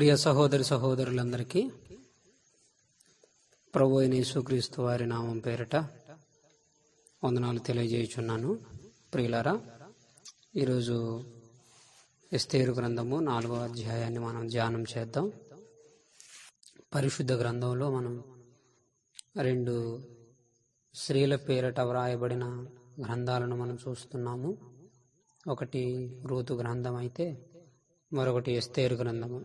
ప్రియ సహోదరి సహోదరులందరికీ ప్రభు అయిన యేసుక్రీస్తు వారి నామం పేరిట వందనాలు తెలియజేయుచున్నాను. ప్రియులారా, ఈరోజు ఎస్తేరు గ్రంథము 4వ అధ్యాయాన్ని మనం ధ్యానం చేద్దాం. పరిశుద్ధ గ్రంథంలో మనం 2 స్త్రీల పేరిట వ్రాయబడిన గ్రంథాలను మనం చూస్తున్నాము. ఒకటి రూతు గ్రంథం అయితే మరొకటి ఎస్తేరు గ్రంథము.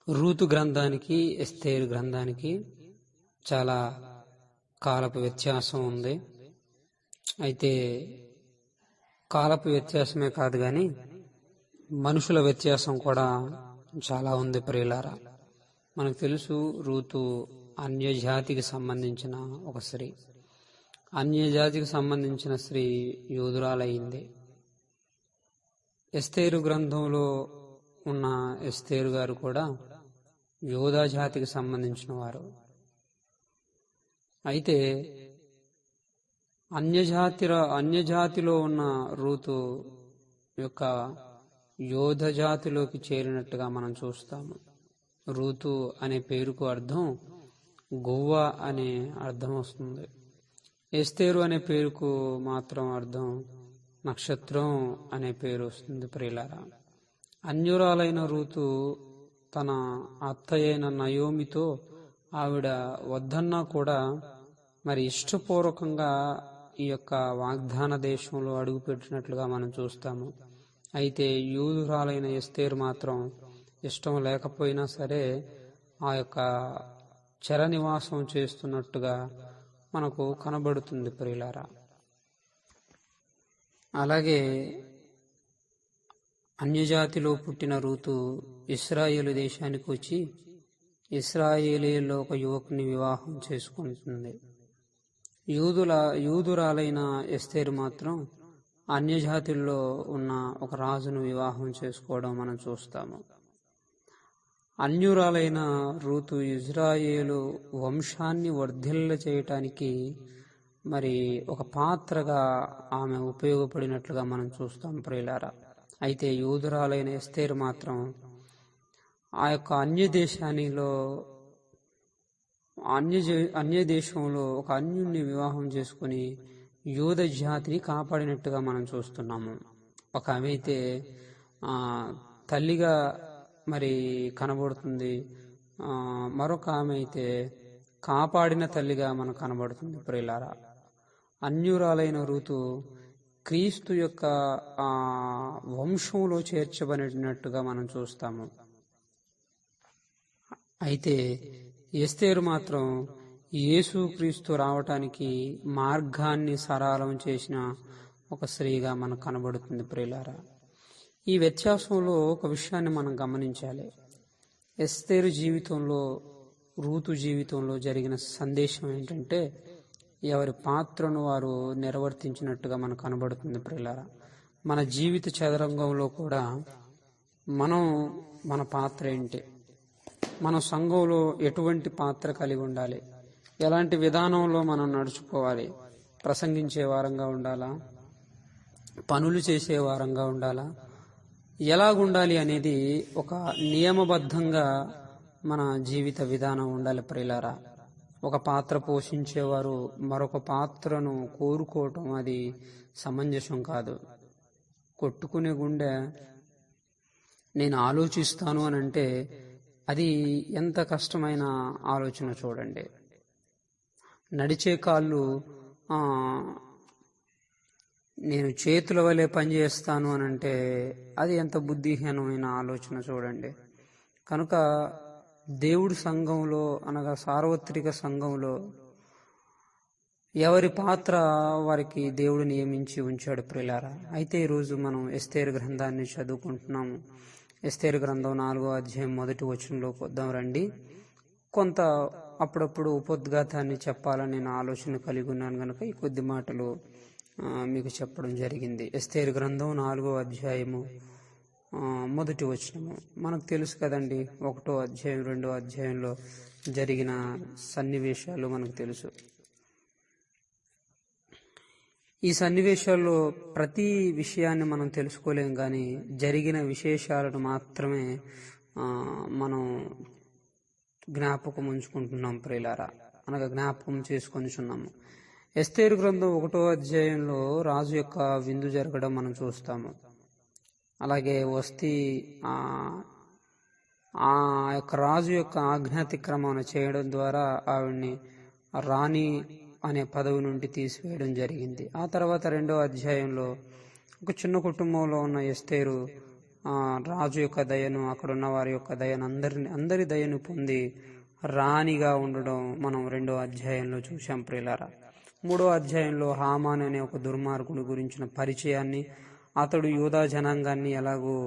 రూతు గ్రంథానికి ఎస్తేరు గ్రంథానికి చాలా కాలపు వ్యత్యాసం ఉంది. అయితే కాలపు వ్యత్యాసమే కాదు కానీ మనుషుల వ్యత్యాసం కూడా చాలా ఉంది. ప్రియులారా, మనకు తెలుసు, రూతు అన్యజాతికి సంబంధించిన ఒక స్త్రీ. అన్యజాతికి సంబంధించిన స్త్రీ యూదురాలయ్యింది. ఎస్తేరు గ్రంథంలో ఉన్న ఎస్తేరు గారు కూడా యోధా జాతికి సంబంధించిన వారు. అయితే అన్యజాతిలో ఉన్న రూతు యొక్క యోధ జాతిలోకి చేరినట్టుగా మనం చూస్తాము. రూతు అనే పేరుకు అర్థం గువ్వ అనే అర్థం వస్తుంది. ఎస్తేరు అనే పేరుకు మాత్రం అర్థం నక్షత్రం అనే పేరు వస్తుంది. ప్రియులారా, అన్యురాలైన రూతు తన అత్తయ్యైన నయోమితో ఆవిడ వద్దన్నా కూడా మరి ఇష్టపూర్వకంగా ఈ యొక్క వాగ్దాన దేశంలో అడుగుపెట్టినట్లుగా మనం చూస్తాము. అయితే యూదురాలైన ఎస్తేరు మాత్రం ఇష్టం లేకపోయినా సరే ఆ యొక్క చెర నివాసం చేస్తున్నట్టుగా మనకు కనబడుతుంది. ప్రియులారా, అలాగే అన్యజాతిలో పుట్టిన రూతు ఇశ్రాయేలు దేశానికి వచ్చి ఇశ్రాయేలీలో ఒక యువకుని వివాహం చేసుకుంటుంది. యూదురాలైన ఎస్తేరు మాత్రం అన్యజాతుల్లో ఉన్న ఒక రాజును వివాహం చేసుకోవడం మనం చూస్తాము. అన్యురాలైన రూతు ఇజ్రాయేలు వంశాన్ని వర్ధిల్ల చేయటానికి మరి ఒక పాత్రగా ఆమె ఉపయోగపడినట్లుగా మనం చూస్తాం. ప్రియులారా, అయితే యూదురాలైన ఎస్తేరు మాత్రం ఆ యొక్క అన్య దేశంలో ఒక అన్యుణ్ణి వివాహం చేసుకుని యూద జాతిని కాపాడినట్టుగా మనం చూస్తున్నాము. ఒక ఆమె అయితే తల్లిగా మరి కనబడుతుంది, మరొక ఆమె అయితే కాపాడిన తల్లిగా మనకు కనబడుతుంది. ప్రియులారా, అన్యురాలైన రూతు క్రీస్తు యొక్క వంశంలో చేర్చబడినట్టుగా మనం చూస్తాము. అయితే ఎస్తేరు మాత్రం యేసు క్రీస్తు రావటానికి మార్గాన్ని సరళం చేసిన ఒక స్త్రీగా మనకు కనబడుతుంది. ప్రియులారా, ఈ వ్యత్యాసంలో ఒక విషయాన్ని మనం గమనించాలి. ఎస్తేరు జీవితంలో రూతు జీవితంలో జరిగిన సందేశం ఏంటంటే ఎవరి పాత్రను వారు నిర్వర్తించినట్టుగా మనకు కనబడుతుంది. ప్రియులారా, మన జీవిత చదరంగంలో కూడా మన పాత్ర ఏంటి, మన సంఘంలో ఎటువంటి పాత్ర కలిగి ఉండాలి, ఎలాంటి విధానంలో మనం నడుచుకోవాలి, ప్రసంగించే వారంగా ఉండాలా, పనులు చేసే వారంగా ఉండాలా, ఎలాగుండాలి అనేది ఒక నియమబద్ధంగా మన జీవిత విధానం ఉండాలి. ప్రియులారా, ఒక పాత్ర పోషించేవారు మరొక పాత్రను కోరుకోవటం అది సమంజసం కాదు. కొట్టుకునే గుండె నేను ఆలోచిస్తాను అని అంటే అది ఎంత కష్టమైన ఆలోచన చూడండి. నడిచే కాళ్ళు నేను చేతుల వలె పనిచేస్తాను అని అంటే అది ఎంత బుద్ధిహీనమైన ఆలోచన చూడండి. కనుక దేవుడి సంఘంలో అనగా సార్వత్రిక సంఘంలో ఎవరి పాత్ర వారికి దేవుడు నియమించి ఉంచాడు. ప్రియులారా, అయితే ఈరోజు మనం ఎస్తేరు గ్రంథాన్ని చదువుకుంటున్నాము. ఎస్తేరు గ్రంథం 4వ అధ్యాయం 1వ వచనంలోకి వద్దాం రండి. కొంత అప్పుడప్పుడు ఉపోద్ఘాతాన్ని చెప్పాలని నేను ఆలోచన కలిగి ఉన్నాను కనుక ఈ కొద్ది మాటలు మీకు చెప్పడం జరిగింది. ఎస్తేరు గ్రంథం 4వ అధ్యాయము 1వ వచనము మనకు తెలుసు కదండి. 1వ అధ్యాయం 2వ అధ్యాయంలో జరిగిన సన్నివేశాలు మనకు తెలుసు. ఈ సన్నివేశాల్లో ప్రతి విషయాన్ని మనం తెలుసుకోలేం, కానీ జరిగిన విశేషాలను మాత్రమే మనం జ్ఞాపకం ఉంచుకుంటున్నాం ప్రియులారా, అనగా జ్ఞాపకం చేసుకొనిచున్నాము. ఎస్తేరు గ్రంథం 1వ అధ్యాయంలో రాజు యొక్క విందు జరగడం మనం చూస్తాము. అలాగే ఆ యొక్క రాజు యొక్క ఆజ్ఞాతిక్రమణ చేయడం ద్వారా ఆవిడ్ని రాణి అనే పదవి నుండి తీసివేయడం జరిగింది. ఆ తర్వాత 2వ అధ్యాయంలో ఒక చిన్న కుటుంబంలో ఉన్న ఎస్తేరు రాజు యొక్క దయను, అక్కడున్న వారి యొక్క దయను, అందరి దయను పొంది రాణిగా ఉండడం మనం 2వ అధ్యాయంలో చూశాం ప్రియులారా. 3వ అధ్యాయంలో హామాన్ అనే ఒక దుర్మార్గుడి గురించిన పరిచయాన్ని, అతడు యూదా జనాంగాన్ని ఎలాగో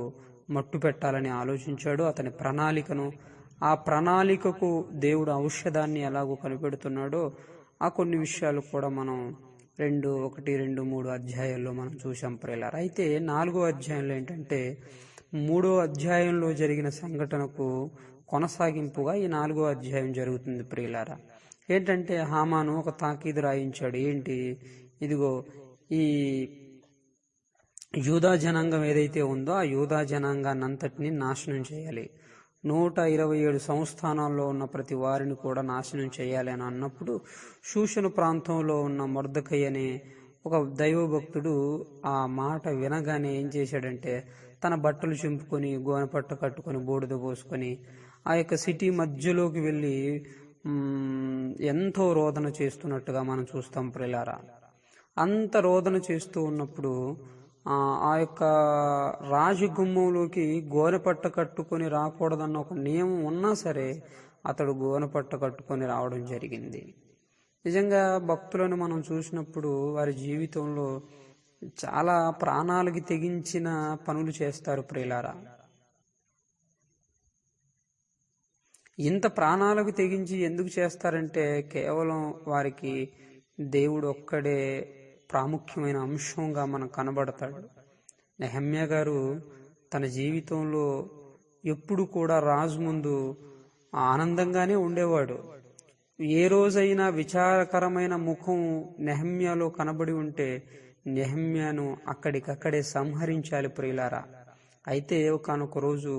మట్టు పెట్టాలని ఆలోచించాడు, అతని ప్రణాళికను, ఆ ప్రణాళికకు దేవుడు ఔషధాన్ని ఎలాగో కనిపెడుతున్నాడో ఆ కొన్ని విషయాలు కూడా మనం 1, 2, 3 అధ్యాయాల్లో మనం చూసాం ప్రియులారా. అయితే 4వ అధ్యాయంలో ఏంటంటే 3వ అధ్యాయంలో జరిగిన సంఘటనకు కొనసాగింపుగా ఈ 4వ అధ్యాయం జరుగుతుంది ప్రియులారా. ఏంటంటే హామాను ఒక తాకీదు రాయించాడు. ఏంటి? ఇదిగో ఈ యూదా జనాంగం ఏదైతే ఉందో ఆ యూదా జనాంగాన్ని అంతటినీ నాశనం చేయాలి, 127 సంస్థానాల్లో ఉన్న ప్రతి వారిని కూడా నాశనం చేయాలి అని అన్నప్పుడు షూషను ప్రాంతంలో ఉన్న మొర్దెకై అనే ఒక దైవభక్తుడు ఆ మాట వినగానే ఏం చేశాడంటే తన బట్టలు చింపుకొని, గోనెపట్ట కట్టుకొని, బూడిద పోసుకొని ఆ యొక్క సిటీ మధ్యలోకి వెళ్ళి ఎంతో రోదన చేస్తున్నట్టుగా మనం చూస్తాం ప్రియులారా. అంత రోదన చేస్తూ ఉన్నప్పుడు ఆ యొక్క రాజగుమ్మంలోకి గోనెపట్ట కట్టుకొని రాకూడదన్న ఒక నియమం ఉన్నా సరే అతడు గోనెపట్ట కట్టుకొని రావడం జరిగింది. నిజంగా భక్తులను మనం చూసినప్పుడు వారి జీవితంలో చాలా ప్రాణాలకి తెగించిన పనులు చేస్తారు ప్రియులారా. ఇంత ప్రాణాలకు తెగించి ఎందుకు చేస్తారంటే కేవలం వారికి దేవుడు ఒక్కడే ప్రాముఖ్యమైన అంశంగా మనకు కనబడతాడు. నెహమ్యా గారు తన జీవితంలో ఎప్పుడు కూడా రాజు ముందు ఆనందంగానే ఉండేవాడు. ఏ రోజైనా విచారకరమైన ముఖం నెహమ్యాలో కనబడి ఉంటే నెహమ్యాను అక్కడికక్కడే సంహరించాలి ప్రియులారా. అయితే ఒకానొక రోజు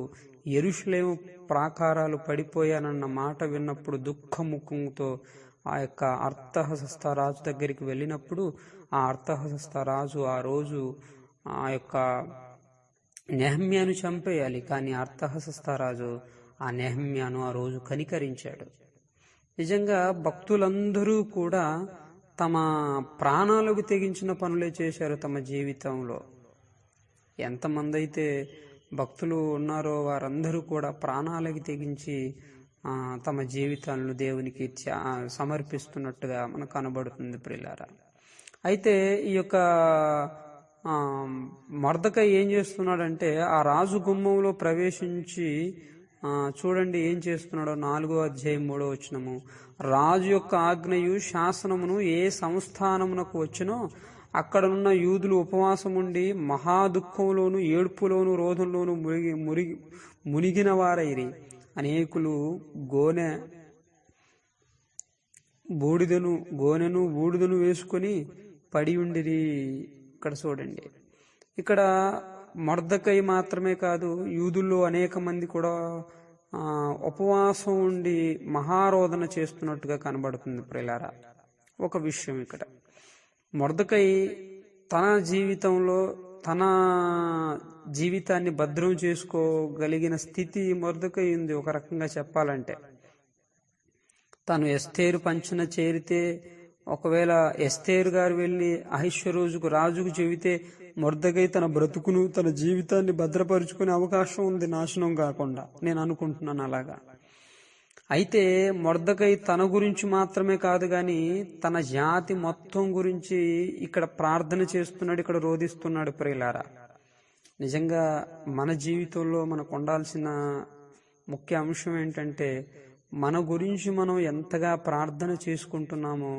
యెరూషలేము ప్రాకారాలు పడిపోయానన్న మాట విన్నప్పుడు దుఃఖముఖంతో ఆ యొక్క అర్తహషస్త రాజు దగ్గరికి వెళ్ళినప్పుడు ఆ అర్తహషస్త రాజు ఆ రోజు ఆ యొక్క నెహమ్యాను చంపేయాలి, కానీ అర్తహషస్త రాజు ఆ నెహమ్యాను ఆ రోజు కనికరించాడు. నిజంగా భక్తులందరూ కూడా తమ ప్రాణాలకు తెగించిన పనులే చేశారు తమ జీవితంలో. ఎంతమంది అయితే భక్తులు ఉన్నారో వారందరూ కూడా ప్రాణాలకి తెగించి తమ జీవితాలను దేవునికి సమర్పిస్తున్నట్టుగా మనకు కనబడుతుంది ప్రియులారా. అయితే ఈ యొక్క మొర్దెకై ఏం చేస్తున్నాడంటే ఆ రాజు గుమ్మంలో ప్రవేశించి చూడండి ఏం చేస్తున్నాడో. 4వ అధ్యాయం 3వ వచనము, రాజు యొక్క ఆజ్ఞయు శాసనమును ఏ సంస్థానమునకు వచ్చినో అక్కడనున్న యూదులు ఉపవాసముండి మహాదుఃఖంలోను, ఏడ్పులోను, రోధంలోను మునిగిన వారైరి. అనేకులు గోనెను బూడిదను వేసుకొని పడి ఉండిరి. ఇక్కడ చూడండి, ఇక్కడ మొర్దెకై మాత్రమే కాదు, యూదుల్లో అనేక మంది కూడా ఉపవాసం ఉండి మహారోదన చేస్తున్నట్టుగా కనబడుతుంది ప్రియులారా. ఒక విషయం, ఇక్కడ మొర్దెకై తన జీవితంలో తన జీవితాన్ని భద్రం చేసుకోగలిగిన స్థితి మొర్దెకై ఉంది. ఒక రకంగా చెప్పాలంటే తను ఎస్తేరు పంచన చేరితే, ఒకవేళ ఎస్తేరు గారు వెళ్ళి అహష్వేరోషుకు రాజుకు చెబితే మొర్దెకై తన బ్రతుకును, తన జీవితాన్ని భద్రపరుచుకునే అవకాశం ఉంది, నాశనం కాకుండా. నేను అనుకుంటున్నాను అలాగా. అయితే మొర్దెకై తన గురించి మాత్రమే కాదు కానీ తన జాతి మొత్తం గురించి ఇక్కడ ప్రార్థన చేస్తున్నాడు, ఇక్కడ రోధిస్తున్నాడు ప్రియులారా. నిజంగా మన జీవితంలో మనకు ఉండాల్సిన ముఖ్య అంశం ఏంటంటే మన గురించి మనం ఎంతగా ప్రార్థన చేసుకుంటున్నామో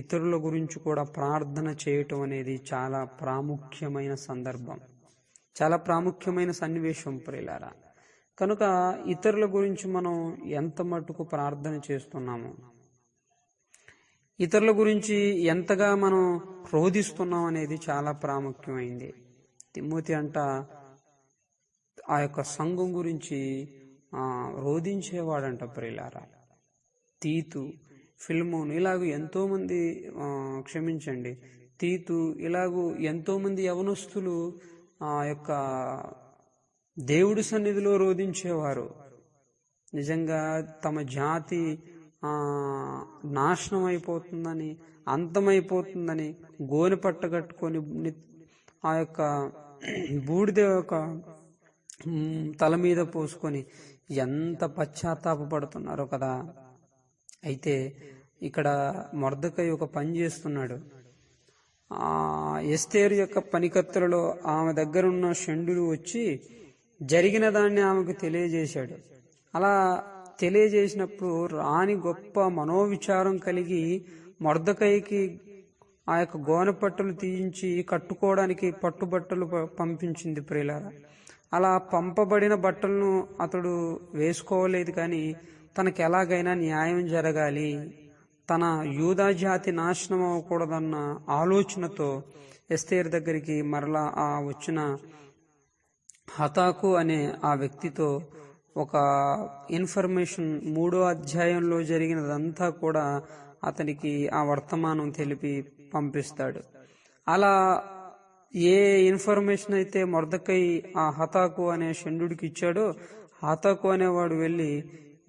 ఇతరుల గురించి కూడా ప్రార్థన చేయటం అనేది చాలా ప్రాముఖ్యమైన సందర్భం, చాలా ప్రాముఖ్యమైన సన్నివేశం ప్రియులారా. కనుక ఇతరుల గురించి మనం ఎంత మటుకు ప్రార్థన చేస్తున్నాము, ఇతరుల గురించి ఎంతగా మనం రోధిస్తున్నాం అనేది చాలా ప్రాముఖ్యమైంది. తిమోతి అంట ఆ యొక్క సంఘం గురించి రోధించేవాడంట ప్రియులారా. తీతు, ఫిల్మోన్ ఇలాగూ ఎంతోమంది, క్షమించండి, తీతు ఇలాగూ ఎంతోమంది యవనస్తులు ఆ యొక్క దేవుడి సన్నిధిలో రోధించేవారు. నిజంగా తమ జాతి నాశనం అయిపోతుందని, అంతమైపోతుందని గోనె పట్టగట్టుకొని ఆ యొక్క బూడిద యొక్క తల మీద పోసుకొని ఎంత పశ్చాత్తాపడుతున్నారో కదా. అయితే ఇక్కడ మొర్దెకై ఒక పని చేస్తున్నాడు. ఎస్తేరు యొక్క పనికత్తులలో ఆమె దగ్గరున్న షండులు వచ్చి జరిగిన దాన్ని ఆమెకు తెలియజేశాడు. అలా తెలియజేసినప్పుడు రాణి గొప్ప మనోవిచారం కలిగి మొర్దెకైకి ఆ యొక్క గోనెపట్టలు తీయించి కట్టుకోవడానికి పట్టుబట్టలు పంపించింది ప్రియులారా. అలా పంపబడిన బట్టలను అతడు వేసుకోలేదు, కానీ తనకు ఎలాగైనా న్యాయం జరగాలి, తన యూదా జాతి నాశనం అవ్వకూడదన్న ఆలోచనతో ఎస్తేరు దగ్గరికి మరలా ఆ వచ్చిన హతాకు అనే ఆ వ్యక్తితో ఒక ఇన్ఫర్మేషన్, 3వ అధ్యాయంలో జరిగినదంతా కూడా అతనికి ఆ వర్తమానం తెలిపి పంపిస్తాడు. అలా ఏ ఇన్ఫర్మేషన్ అయితే మొర్దెకై ఆ హతాకు అనే షండుడికి ఇచ్చాడో, హతాకు అనేవాడు వెళ్ళి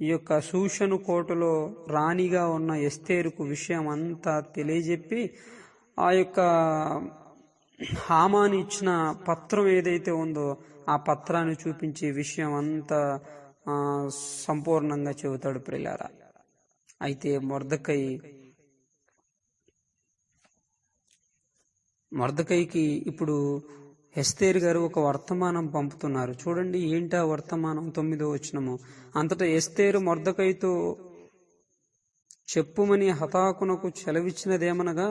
ఈ యొక్క షూషను కోటలో రాణిగా ఉన్న ఎస్తేరుకు విషయం అంతా తెలియజెప్పి ఆ యొక్క హామాను ఇచ్చిన పత్రం ఏదైతే ఉందో ఆ పత్రాన్ని చూపించి విషయం అంతా సంపూర్ణంగా చెబుతాడు ప్రియులారా. అయితే మొర్దెకైకి ఇప్పుడు ఎస్తేరు గారు ఒక వర్తమానం పంపుతున్నారు. చూడండి ఏంటి ఆ వర్తమానం. 9వ వచనము. అంతటా ఎస్తేరు మొర్దెకైతో చెప్పుమని హతాకునకు సెలవిచ్చినదేమనగా,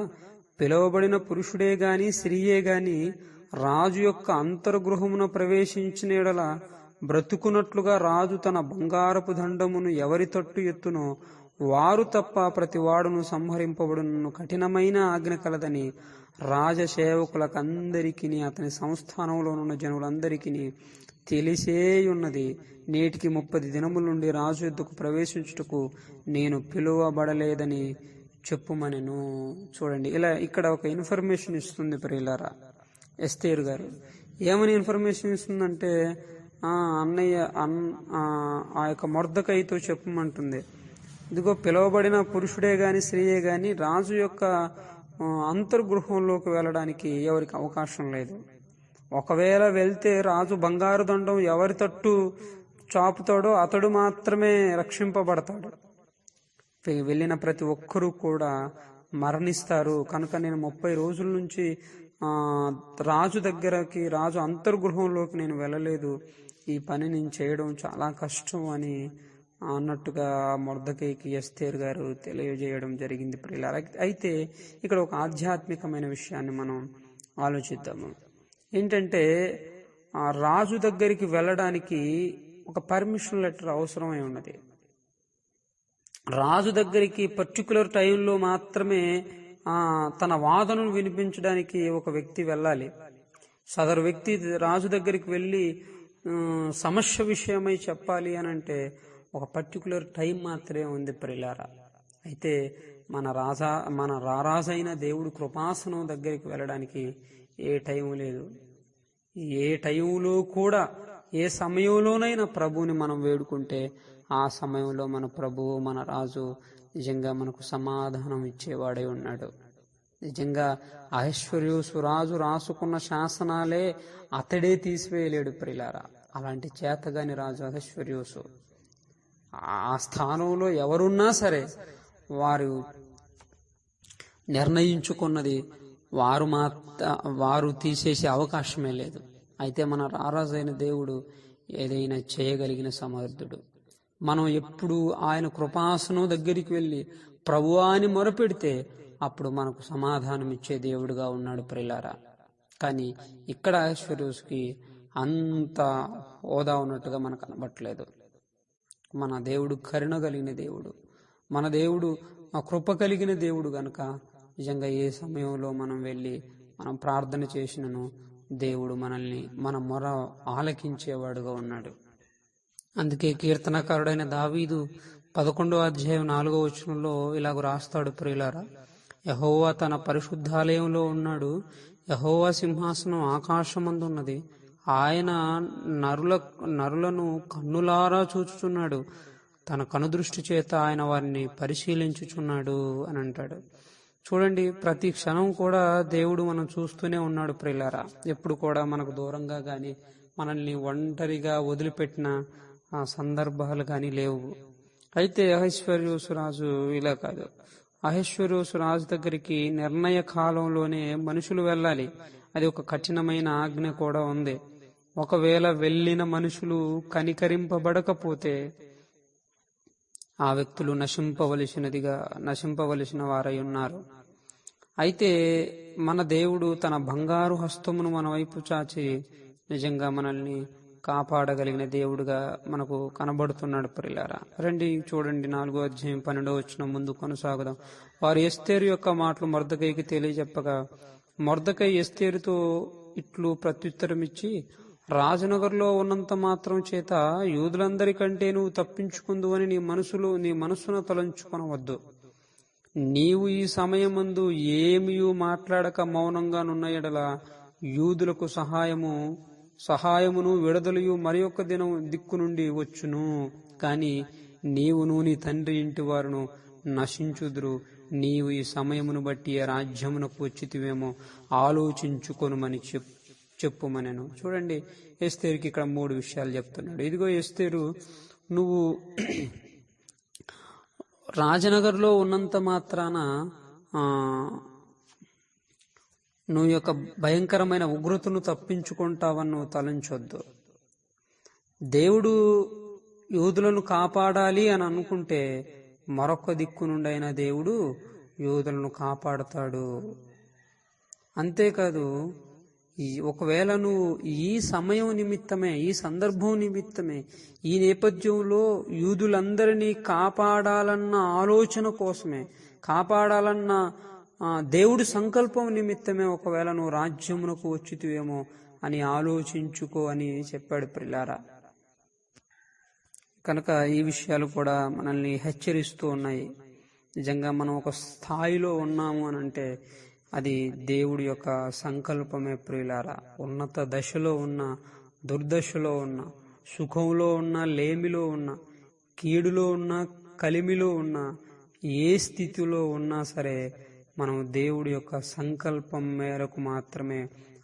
పిలువబడిన పురుషుడే గాని స్త్రీయే గాని రాజు యొక్క అంతర్గృహమున ప్రవేశించిన ఎడల బ్రతుకున్నట్లుగా రాజు తన బంగారపు దండమును ఎవరి తట్టు ఎత్తునో వారు తప్ప ప్రతివాడును సంహరింపబడును కఠినమైన ఆజ్ఞ కలదని రాజసేవకులకందరికీ అతని సంస్థానంలోనున్న జనులందరికీ తెలిసేయున్నది. నేటికి 30 దినముల నుండి రాజు యుద్ధకు ప్రవేశించుటకు నేను పిలువబడలేదని చెప్పుమనెను. చూడండి, ఇలా ఇక్కడ ఒక ఇన్ఫర్మేషన్ ఇస్తుంది ప్రియులారా ఎస్తేరు గారు. ఏమని ఇన్ఫర్మేషన్ ఇస్తుందంటే, అన్నయ్య ఆ యొక్క మొర్దెకైతో చెప్పమంటుంది. ఇదిగో పిలువబడిన పురుషుడే గాని స్త్రీయే గాని రాజు యొక్క అంతర్గృహంలోకి వెళ్ళడానికి ఎవరికి అవకాశం లేదు. ఒకవేళ వెళ్తే రాజు బంగారు దండం ఎవరి తట్టు చాపుతాడో అతడు మాత్రమే రక్షింపబడతాడు. వెళ్ళిన ప్రతి ఒక్కరూ కూడా మరణిస్తారు. కనుక నేను 30 రోజుల నుంచి రాజు దగ్గరకి, రాజు అంతర్గృహంలోకి నేను వెళ్ళలేదు. ఈ పని నేను చేయడం చాలా కష్టం అని అన్నట్టుగా మొర్దెకైకి ఎస్తేరు గారు తెలియజేయడం జరిగింది ప్రియులారా. అయితే ఇక్కడ ఒక ఆధ్యాత్మికమైన విషయాన్ని మనం ఆలోచిద్దాము. ఏంటంటే, ఆ రాజు దగ్గరికి వెళ్ళడానికి ఒక పర్మిషన్ లెటర్ అవసరమై ఉన్నది. రాజు దగ్గరికి పర్టికులర్ టైంలో మాత్రమే తన వాదనను వినిపించడానికి ఒక వ్యక్తి వెళ్ళాలి. సదరు వ్యక్తి రాజు దగ్గరికి వెళ్ళి సమస్య విషయమై చెప్పాలి అని అంటే ఒక పర్టికులర్ టైం మాత్రమే ఉంది ప్రియులారా. అయితే మన రారాజైన దేవుడు కృపాసనం దగ్గరికి వెళ్ళడానికి ఏ టైం లేదు. ఏ టైంలో కూడా, ఏ సమయంలోనైనా ప్రభువుని మనం వేడుకుంటే ఆ సమయంలో మన ప్రభువు, మన రాజు నిజంగా మనకు సమాధానం ఇచ్చేవాడై ఉన్నాడు. నిజంగా అహశ్వర్యోసు రాజు రాసుకున్న శాసనాలే అతడే తీసివేయలేడు ప్రియులారా. అలాంటి చేతగాని రాజు అహశ్వర్యోసు. ఆ స్థానంలో ఎవరున్నా సరే వారు నిర్ణయించుకున్నది వారు తీసేసే అవకాశమే లేదు. అయితే మన రారాజైన దేవుడు ఏదైనా చేయగలిగిన సమర్థుడు. మనం ఎప్పుడు ఆయన కృపాసనం దగ్గరికి వెళ్ళి ప్రభువా అని మొరపెడితే అప్పుడు మనకు సమాధానం ఇచ్చే దేవుడుగా ఉన్నాడు ప్రియులారా. కానీ ఇక్కడ అహశ్వర్యోసుకి అంత హోదా ఉన్నట్టుగా మనకు కనబట్టలేదు. మన దేవుడు కరుణ కలిగిన దేవుడు. మన దేవుడు ఆ కృప కలిగిన దేవుడు గనుక నిజంగా ఏ సమయంలో మనం వెళ్ళి మనం ప్రార్థన చేసినను దేవుడు మనల్ని మన మొర ఆలకించేవాడుగా ఉన్నాడు. అందుకే కీర్తనకారుడైన దావీదు 11వ అధ్యాయం 4వ వచనంలో ఇలాగ రాస్తాడు, ప్రియులారా, యెహోవా తన పరిశుద్ధాలయంలో ఉన్నాడు, యెహోవా సింహాసనం ఆకాశమందున్నది, ఆయన నరులను కన్నులారా చూచుచున్నాడు, తన కనుదృష్టి చేత ఆయన వారిని పరిశీలించుచున్నాడు అని అంటాడు. చూడండి, ప్రతి క్షణం కూడా దేవుడు మనం చూస్తూనే ఉన్నాడు ప్రియులారా. ఎప్పుడు కూడా మనకు దూరంగా గాని మనల్ని ఒంటరిగా వదిలిపెట్టిన సందర్భాలు కానీ లేవు. అయితే అహశ్వేరోషు రాజు ఇలా కాదు. అహశ్వేరోషు రాజు దగ్గరికి నిర్ణయ కాలంలోనే మనుషులు వెళ్ళాలి. అది ఒక కఠినమైన ఆజ్ఞ కూడా ఉంది. ఒకవేళ వెళ్ళిన మనుషులు కనికరింపబడకపోతే ఆ వ్యక్తులు నశింపవలసిన వారై ఉన్నారు. అయితే మన దేవుడు తన బంగారు హస్తమును మన వైపు చాచి నిజంగా మనల్ని కాపాడగలిగిన దేవుడుగా మనకు కనబడుతున్నాడు ప్రియులారా. రండి చూడండి, 4వ అధ్యాయం 12వ వచనం ముందు కొనసాగుదాం. వారు ఎస్తేరు యొక్క మాటలు మొర్దెకైకి తెలియజెప్పగా మొర్దెకై ఎస్తేరుతో ఇట్లు ప్రత్యుత్తరమిచ్చి, రాజనగర్లో ఉన్నంత మాత్రం చేత యూదులందరికంటే నువ్వు తప్పించుకుందు అని నీ మనసును తలంచుకొనవద్దు. నీవు ఈ సమయమందు ఏమియూ మాట్లాడక మౌనంగా నున్న ఎడల యూదులకు సహాయమును విడుదలయు మరి ఒక్క దిక్కు నుండి వచ్చును. కాని నీవును నీ తండ్రి ఇంటి వారును నశించుదురు. నీవు ఈ సమయమును బట్టి రాజ్యమునకు వచ్చితివేమో ఆలోచించుకొనుమని చెప్పుమనెను. చూడండి, ఎస్తేరుకి ఇక్కడ 3 విషయాలు చెప్తున్నాడు. ఇదిగో ఎస్తేరు, నువ్వు రాజనగర్లో ఉన్నంత మాత్రాన నువ్వు యొక్క భయంకరమైన ఉగ్రతను తప్పించుకుంటావని నువ్వు తలంచొద్దు. దేవుడు యూదులను కాపాడాలి అని అనుకుంటే మరొక దిక్కు నుండి అయినా దేవుడు యూదులను కాపాడుతాడు. అంతేకాదు, ఒకవేళ నువ్వు ఈ సమయం నిమిత్తమే, ఈ సందర్భం నిమిత్తమే, ఈ నేపథ్యంలో యూదులందరినీ కాపాడాలన్న ఆలోచన కోసమే, కాపాడాలన్న దేవుడి సంకల్పం నిమిత్తమే ఒకవేళ నువ్వు రాజ్యమునకు వచ్చితివేమో అని ఆలోచించుకో అని చెప్పాడు ప్రియులారా. కనుక ఈ విషయాలు కూడా మనల్ని హెచ్చరిస్తూ ఉన్నాయి. నిజంగా మనం ఒక స్థాయిలో ఉన్నాము అని అంటే అది దేవుడి యొక్క సంకల్పమే ప్రియులారా. ఉన్నత దశలో ఉన్న, దుర్దశలో ఉన్న, సుఖంలో ఉన్న, లేమిలో ఉన్న, కీడులో ఉన్న, కలిమిలో ఉన్న, ఏ స్థితిలో ఉన్నా సరే మనం దేవుడి యొక్క సంకల్పం మేరకు మాత్రమే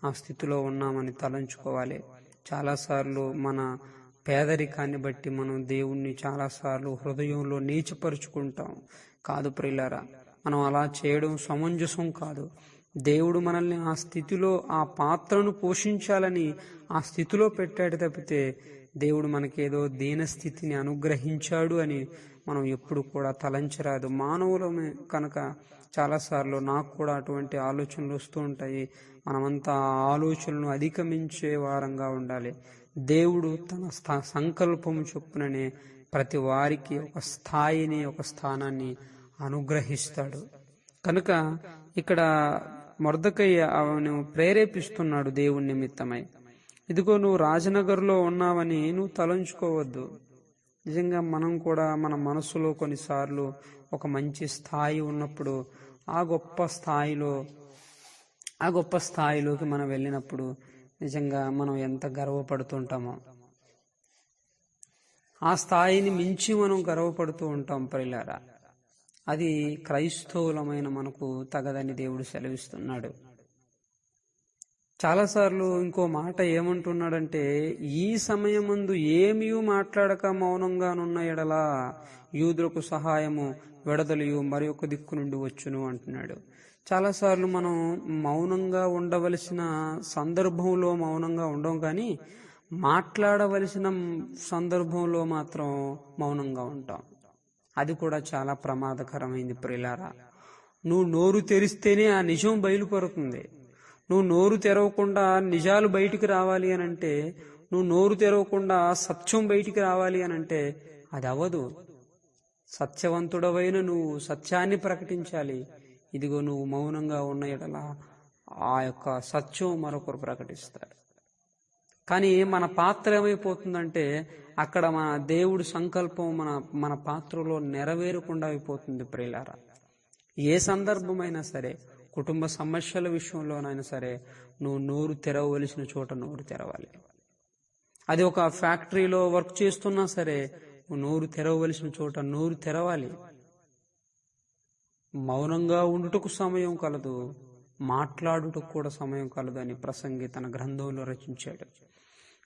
ఆ స్థితిలో ఉన్నామని తలంచుకోవాలి. చాలాసార్లు మన పేదరికాన్ని బట్టి మనం దేవుణ్ణి చాలాసార్లు హృదయంలో నీచపరుచుకుంటాం. కాదు ప్రియులారా, మనం అలా చేయడం సమంజసం కాదు. దేవుడు మనల్ని ఆ స్థితిలో, ఆ పాత్రను పోషించాలని ఆ స్థితిలో పెట్టాడు తప్పితే దేవుడు మనకేదో దీనస్థితిని అనుగ్రహించాడు అని మనం ఎప్పుడు కూడా తలంచరాదు. మానవులమే కనుక చాలాసార్లు నాకు కూడా అటువంటి ఆలోచనలు వస్తూ ఉంటాయి. మనమంతా ఆ ఆలోచనలను అధిగమించే వారంగా ఉండాలి. దేవుడు తన సంకల్పము చొప్పుననే ప్రతి వారికి ఒక స్థాయిని, ఒక స్థానాన్ని అనుగ్రహిస్తాడు. కనుక ఇక్కడ మొర్దెకై అవను ప్రేరేపిస్తున్నాడు దేవుని నిమిత్తమై. ఇదిగో నువ్వు రాజనగర్లో ఉన్నావని నువ్వు తలంచుకోవద్దు. నిజంగా మనం కూడా మన మనసులో కొన్నిసార్లు ఒక మంచి స్థాయి ఉన్నప్పుడు ఆ గొప్ప స్థాయిలోకి మనం వెళ్ళినప్పుడు నిజంగా మనం ఎంత గర్వపడుతుంటామో, ఆ స్థాయిని మించి మనం గర్వపడుతూ ఉంటాం ప్రియులారా. అది క్రైస్తవులమైన మనకు తగదని దేవుడు సెలవిస్తున్నాడు. చాలాసార్లు ఇంకో మాట ఏమంటున్నాడంటే, ఈ సమయమందు ఏమీ మాట్లాడక మౌనంగానున్న ఎడలా యూదులకు సహాయము విడుదలయు మరి ఒక దిక్కు నుండి వచ్చును అంటున్నాడు. చాలాసార్లు మనం మౌనంగా ఉండవలసిన సందర్భంలో మౌనంగా ఉండం, కానీ మాట్లాడవలసిన సందర్భంలో మాత్రం మౌనంగా ఉంటాం. అది కూడా చాలా ప్రమాదకరమైంది ప్రియులారా. నువ్వు నోరు తెరిస్తేనే ఆ నిజం బయలుపడుతుంది. నువ్వు నోరు తెరవకుండా నిజాలు బయటికి రావాలి అని అంటే, నువ్వు నోరు తెరవకుండా సత్యం బయటికి రావాలి అని అంటే అది అవ్వదు. సత్యవంతుడవైన నువ్వు సత్యాన్ని ప్రకటించాలి. ఇదిగో నువ్వు మౌనంగా ఉన్న ఎడల ఆ యొక్క సత్యం మరొకరు ప్రకటిస్తారు. కానీ మన పాత్ర ఏమైపోతుందంటే అక్కడ మన దేవుడి సంకల్పం మన పాత్రలో నెరవేరకుండా అయిపోతుంది ప్రియులారా. ఏ సందర్భమైనా సరే, కుటుంబ సమస్యల విషయంలోనైనా సరే, నువ్వు నోరు తెరవవలసిన చోట నోరు తెరవాలి. అది ఒక ఫ్యాక్టరీలో వర్క్ చేస్తున్నా సరే, నువ్వు నోరు తెరవవలసిన చోట నోరు తెరవాలి. మౌనంగా ఉండుటకు సమయం కలదు, మాట్లాడుటకు కూడా సమయం కలదు అని ప్రసంగి తన గ్రంథంలో రచించాడు.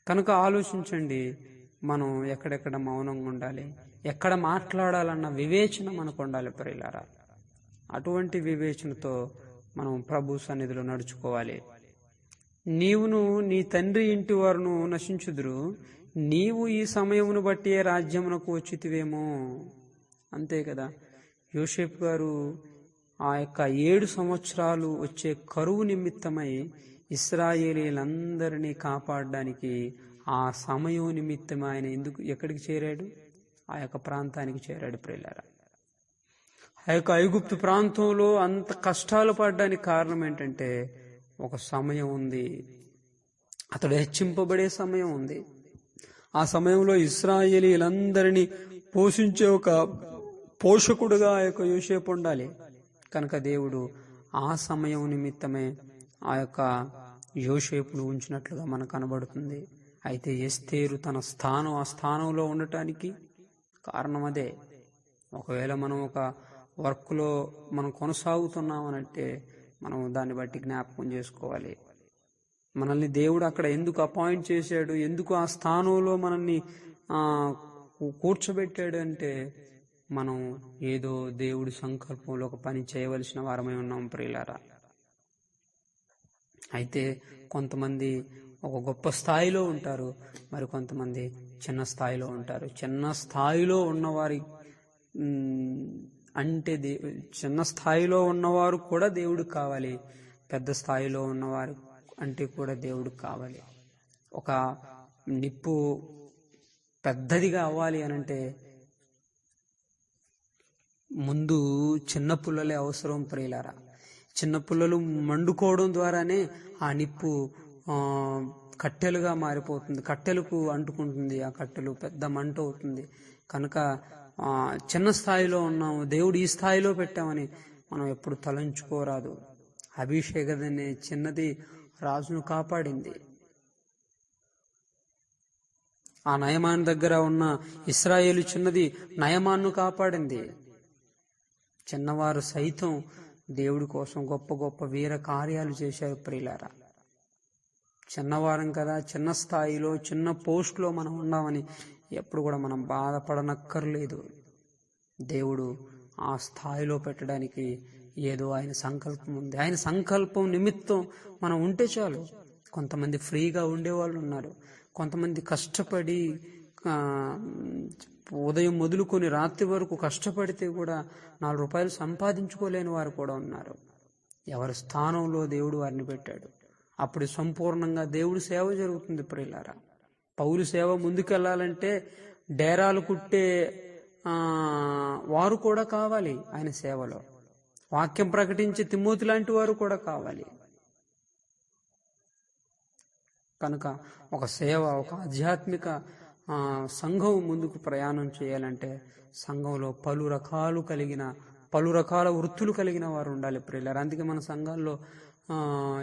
కనుక ఆలోచించండి, మనం ఎక్కడెక్కడ మౌనంగా ఉండాలి, ఎక్కడ మాట్లాడాలన్న వివేచన మనకు ఉండాలి ప్రియులారా. అటువంటి వివేచనతో మనం ప్రభు సన్నిధిలో నడుచుకోవాలి. నీవును నీ తండ్రి ఇంటి వారును నశించుదురు, నీవు ఈ సమయమును బట్టి రాజ్యమునకు వచ్చితివేమో. అంతే కదా. యోసేపు గారు ఆ యొక్క 7 సంవత్సరాలు వచ్చే కరువు నిమిత్తమై ఇశ్రాయేలీలందరినీ కాపాడడానికి ఆ సమయం నిమిత్తం ఆయన ఎక్కడికి చేరాడు? ఆ యొక్క ప్రాంతానికి చేరాడు ప్రియులారా. ఆ యొక్క ఐగుప్తు ప్రాంతంలో అంత కష్టాలు పడడానికి కారణం ఏంటంటే ఒక సమయం ఉంది, అతడు హెచ్చింపబడే సమయం ఉంది. ఆ సమయంలో ఇశ్రాయేలీలందరినీ పోషించే ఒక పోషకుడుగా ఆ యొక్క యోసేపు ఉండాలి. కనుక దేవుడు ఆ సమయం నిమిత్తమే ఆ యొక్క యోసేపును ఉంచినట్లుగా మనకు కనబడుతుంది. అయితే ఎస్తేరు తన ఆ స్థానంలో ఉండటానికి కారణం అదే. ఒకవేళ మనం ఒక వర్క్లో మనం కొనసాగుతున్నామనంటే మనం దాన్ని బట్టి జ్ఞాపకం చేసుకోవాలి. మనల్ని దేవుడు అక్కడ ఎందుకు అపాయింట్ చేశాడు, ఎందుకు ఆ స్థానంలో మనల్ని కూర్చోబెట్టాడు అంటే మనం ఏదో దేవుడి సంకల్పంలో ఒక పని చేయవలసిన వారమై ఉన్నాం ప్రియులారా. అయితే కొంతమంది ఒక గొప్ప స్థాయిలో ఉంటారు, మరి కొంతమంది చిన్న స్థాయిలో ఉంటారు. చిన్న స్థాయిలో ఉన్నవారి అంటే చిన్న స్థాయిలో ఉన్నవారు కూడా దేవుడికి కావాలి, పెద్ద స్థాయిలో ఉన్నవారు అంటే కూడా దేవుడికి కావాలి. ఒక నిప్పు పెద్దదిగా అవ్వాలి అనంటే ముందు చిన్న పుల్లలే అవసరం ప్రియులారా. చిన్న పుల్లలు మండుకోవడం ద్వారానే ఆ నిప్పు కట్టెలుగా మారిపోతుంది, కట్టెలకు అంటుకుంటుంది, ఆ కట్టెలు పెద్ద మంట అవుతుంది. కనుక చిన్న స్థాయిలో ఉన్నాము, దేవుడు ఈ స్థాయిలో పెట్టామని మనం ఎప్పుడు తలంచుకోరాదు. అభిషేకదనే చిన్నది రాజును కాపాడింది. ఆ నయమాన్ దగ్గర ఉన్న ఇశ్రాయేలు చిన్నది నయమాన్ను కాపాడింది. చిన్నవారు సైతం దేవుడి కోసం గొప్ప గొప్ప వీర కార్యాలు చేశారు ప్రియులారా. చిన్నవారం కదా, చిన్న స్థాయిలో చిన్న పోస్ట్లో మనం ఉన్నామని ఎప్పుడు కూడా మనం బాధపడనక్కర్లేదు. దేవుడు ఆ స్థాయిలో పెట్టడానికి ఏదో ఆయన సంకల్పం ఉంది. ఆయన సంకల్పం నిమిత్తం మనం ఉంటే చాలు. కొంతమంది ఫ్రీగా ఉండేవాళ్ళు ఉన్నారు, కొంతమంది కష్టపడి ఉదయం మొదలుకొని రాత్రి వరకు కష్టపడితే కూడా 4 రూపాయలు సంపాదించుకోలేని వారు కూడా ఉన్నారు. ఎవరి స్థానంలో దేవుడు వారిని పెట్టాడు, అప్పుడు సంపూర్ణంగా దేవుడి సేవ జరుగుతుంది ప్రియులారా. పౌలు సేవ ముందుకెళ్లాలంటే డేరాలు కుట్టే వారు కూడా కావాలి ఆయన సేవలో. వాక్యం ప్రకటించే తిమోతి లాంటి వారు కూడా కావాలి. కనుక ఒక సేవ, ఒక ఆధ్యాత్మిక సంఘం ముందుకు ప్రయాణం చేయాలంటే సంఘంలో పలు రకాల వృత్తులు కలిగిన వారు ఉండాలి ప్రియులారా. అందుకే మన సంఘాల్లో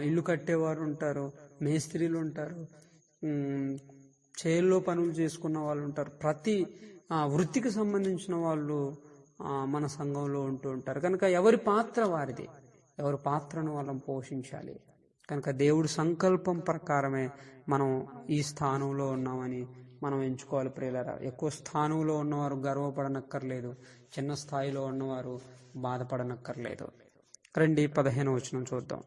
ఇల్లు కట్టేవారు ఉంటారు, మేస్త్రీలు ఉంటారు, చేల్లో పనులు చేసుకున్న వాళ్ళు ఉంటారు. ప్రతి వృత్తికి సంబంధించిన వాళ్ళు మన సంఘంలో ఉంటూ ఉంటారు. కనుక ఎవరి పాత్ర వారిది, ఎవరి పాత్రను వాళ్ళని పోషించాలి. కనుక దేవుడి సంకల్పం ప్రకారమే మనం ఈ స్థానంలో ఉన్నామని మనం ఎంచుకోవాలి ప్రియులారా. ఎక్కువ స్థానంలో ఉన్నవారు గర్వపడనక్కర్లేదు, చిన్న స్థాయిలో ఉన్నవారు బాధపడనక్కర్లేదు. రండి 15వ వచనం చూద్దాం.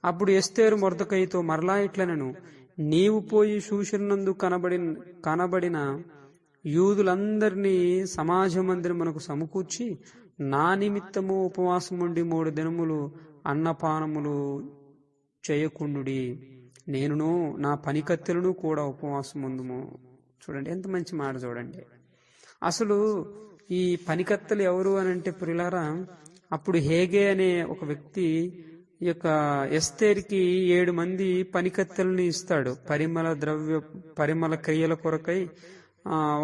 అప్పుడు ఎస్తేరు మొర్దెకైతో మరలా ఇట్లనెను, నీవు పోయి షూషనునందు కనబడిన యూదులందరినీ సమాజ మందిరమునకు సమకూర్చి నా నిమిత్తము ఉపవాసం ఉండి 3 దినములు అన్నపానములు చేయకుండుడి, నేనును నా పనికత్తెలను కూడా ఉపవాసం ఉందుము. చూడండి ఎంత మంచి మాట చూడండి. అసలు ఈ పనికత్తెలు ఎవరు అని అంటే ప్రియులారా, అప్పుడు హేగే అనే ఒక వ్యక్తి ఈ యొక్క ఎస్తేరుకి 7 మంది పనికత్తెలని ఇస్తాడు. పరిమళ క్రియల కొరకై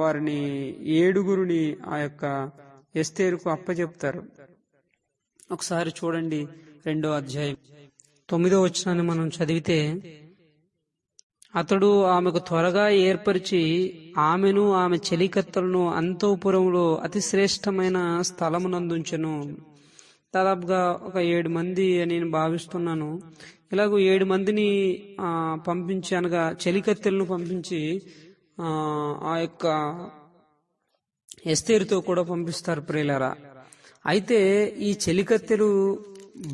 వారిని 7గురిని ఆ యొక్క ఎస్తేరుకు అప్పచెప్తారు. ఒకసారి చూడండి 2వ అధ్యాయం 9వ వచనాన్ని మనం చదివితే, అతడు ఆమెకు త్వరగా ఏర్పరిచి ఆమెను ఆమె చెలికత్తెలను అంతఃపురంలో అతి శ్రేష్టమైన స్థలమునందుంచెను. దాదాపుగా ఒక 7 మంది అని నేను భావిస్తున్నాను. ఇలాగూ 7 మందిని పంపించి, అనగా చెలికత్తెలను పంపించి ఆ యొక్క ఎస్తేరుతో కూడా పంపిస్తారు ప్రియులారా. అయితే ఈ చెలికత్తెలు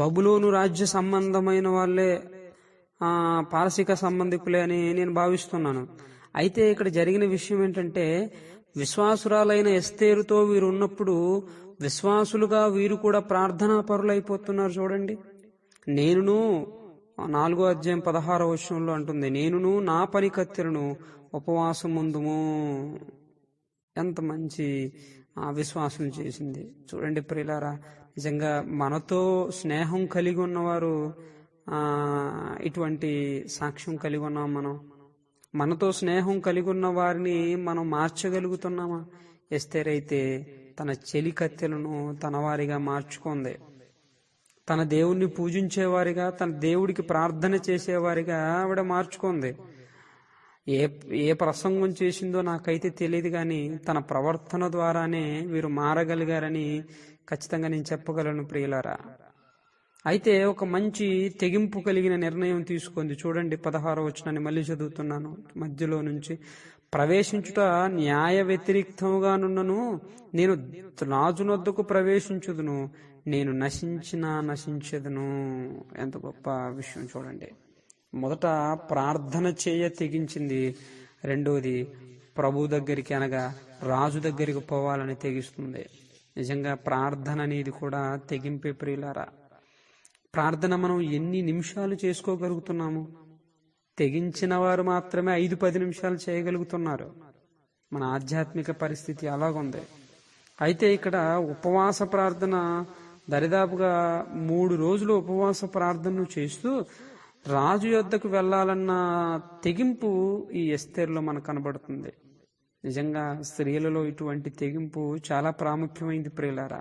బబులోను రాజ్య సంబంధమైన వాళ్ళే, పారసీక సంబంధికులే అని నేను భావిస్తున్నాను. అయితే ఇక్కడ జరిగిన విషయం ఏంటంటే, విశ్వాసురాలైన ఎస్తేరుతో వీరు ఉన్నప్పుడు విశ్వాసులుగా వీరు కూడా ప్రార్థనా పరులైపోతున్నారు. చూడండి, నేనును 4వ అధ్యాయం 16వ వచనంలో అంటుంది, నేనును నా పనికత్తెలను ఉపవాసం ముందుము. ఎంత మంచి విశ్వాసం చేసింది చూడండి ప్రియులారా. నిజంగా మనతో స్నేహం కలిగి ఉన్నవారు ఇటువంటి సాక్ష్యం కలిగి ఉన్నాం. మనతో స్నేహం కలిగి ఉన్న వారిని మనం మార్చగలుగుతున్నామా? ఎస్తేరైతే తన చెలికత్తెలను తన వారిగా మార్చుకుంది. తన దేవుణ్ణి పూజించేవారిగా, తన దేవుడికి ప్రార్థన చేసేవారిగా ఆవిడ మార్చుకుంది. ఏ ప్రసంగం చేసిందో నాకైతే తెలియదు, కానీ తన ప్రవర్తన ద్వారానే వీరు మారగలిగారని ఖచ్చితంగా నేను చెప్పగలను ప్రియులారా. అయితే ఒక మంచి తెగింపు కలిగిన నిర్ణయం తీసుకుంది. చూడండి 16వ వచనాన్ని మళ్ళీ చదువుతున్నాను మధ్యలో నుంచి. ప్రవేశించుట న్యాయ వ్యతిరేక్తముగానున్నను, నేను రాజునొద్దకు ప్రవేశించుదును, నేను నశించెదను. ఎంత గొప్ప విషయం చూడండి. మొదట ప్రార్థన చేయ తెగించింది, రెండోది ప్రభు దగ్గరికి అనగా రాజు దగ్గరికి పోవాలని తెగిస్తుంది. నిజంగా ప్రార్థన అనేది కూడా తెగింపే ప్రియులారా. ప్రార్థన మనం ఎన్ని నిమిషాలు చేసుకోగలుగుతున్నాము? తెగించిన వారు మాత్రమే 5-10 నిమిషాలు చేయగలుగుతున్నారు. మన ఆధ్యాత్మిక పరిస్థితి అలాగుంది. అయితే ఇక్కడ ఉపవాస ప్రార్థన దరిదాపుగా 3 రోజులు ఉపవాస ప్రార్థనను చేస్తూ రాజు యొద్దకు వెళ్లాలన్న తెగింపు ఈ ఎస్తేరులో మనకు కనబడుతుంది. నిజంగా స్త్రీలలో ఇటువంటి తెగింపు చాలా ప్రాముఖ్యమైంది ప్రియులారా.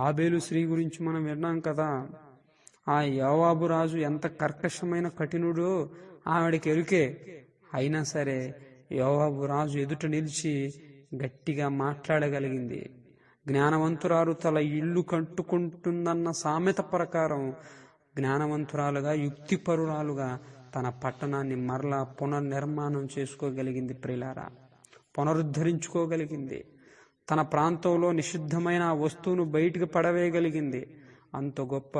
ఆబేలు స్త్రీ గురించి మనం విన్నాం కదా. ఆ యోవాబు రాజు ఎంత కర్కశమైన కఠినుడో ఆవిడకి ఎరుకే. అయినా సరే యోవాబు రాజు ఎదుట నిలిచి గట్టిగా మాట్లాడగలిగింది. జ్ఞానవంతురాలు తల ఇల్లు కట్టుకుంటుందన్న సామెత ప్రకారం జ్ఞానవంతురాలుగా, యుక్తిపరురాలుగా తన పట్టణాన్ని మరలా పునర్నిర్మాణం చేసుకోగలిగింది ప్రియులారా. పునరుద్ధరించుకోగలిగింది. తన ప్రాంతంలో నిషిద్ధమైన ఆ వస్తువును బయటికి పడవేయగలిగింది. అంత గొప్ప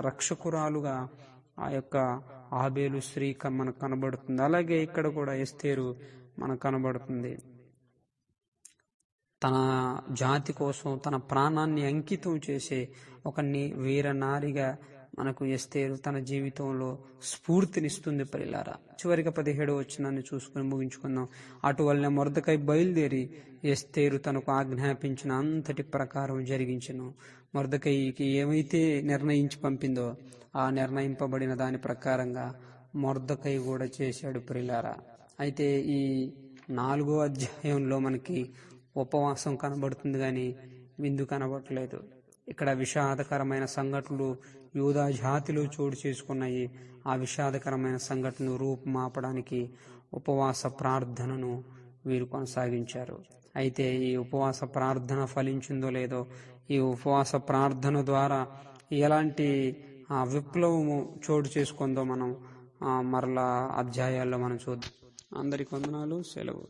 రక్షకురాలుగా ఆ యొక్క ఆబేలు స్త్రీ మనకు కనబడుతుంది. అలాగే ఇక్కడ కూడా ఎస్తేరు మనకు కనబడుతుంది. తన జాతి కోసం తన ప్రాణాన్ని అంకితం చేసే ఒక వీర నారిగా మనకు ఎస్తేరు తన జీవితంలో స్ఫూర్తినిస్తుంది ప్రియులారా. చివరిగా 17వ వచనాన్ని చూసుకుని ముగించుకుందాం. అటువలన మొర్దెకై బయలుదేరి ఎస్తేరు తనకు ఆజ్ఞాపించిన అంతటి ప్రకారం జరిగించెను. మొర్దెకైకి ఏమైతే నిర్ణయించి పంపిందో ఆ నిర్ణయింపబడిన దాని ప్రకారంగా మొర్దెకై కూడా చేశాడు ప్రియులారా. అయితే ఈ 4వ అధ్యాయంలో మనకి ఉపవాసం కనబడుతుంది, కానీ విందు కనబడట్లేదు. ఇక్కడ విషాదకరమైన సంఘటనలు యూదా జాతిలో చోటు చేసుకున్నాయి. ఆ విషాదకరమైన సంఘటనను రూపుమాపడానికి ఉపవాస ప్రార్థనను వీరు కొనసాగించారు. అయితే ఈ ఉపవాస ప్రార్థన ఫలించిందో లేదో, ఈ ఉపవాస ప్రార్థన ద్వారా ఎలాంటి విప్లవము చోటు చేసుకుందో మనం మరలా అధ్యాయాల్లో మనం చూద్దాం. అందరికి వందనాలు, సెలవు.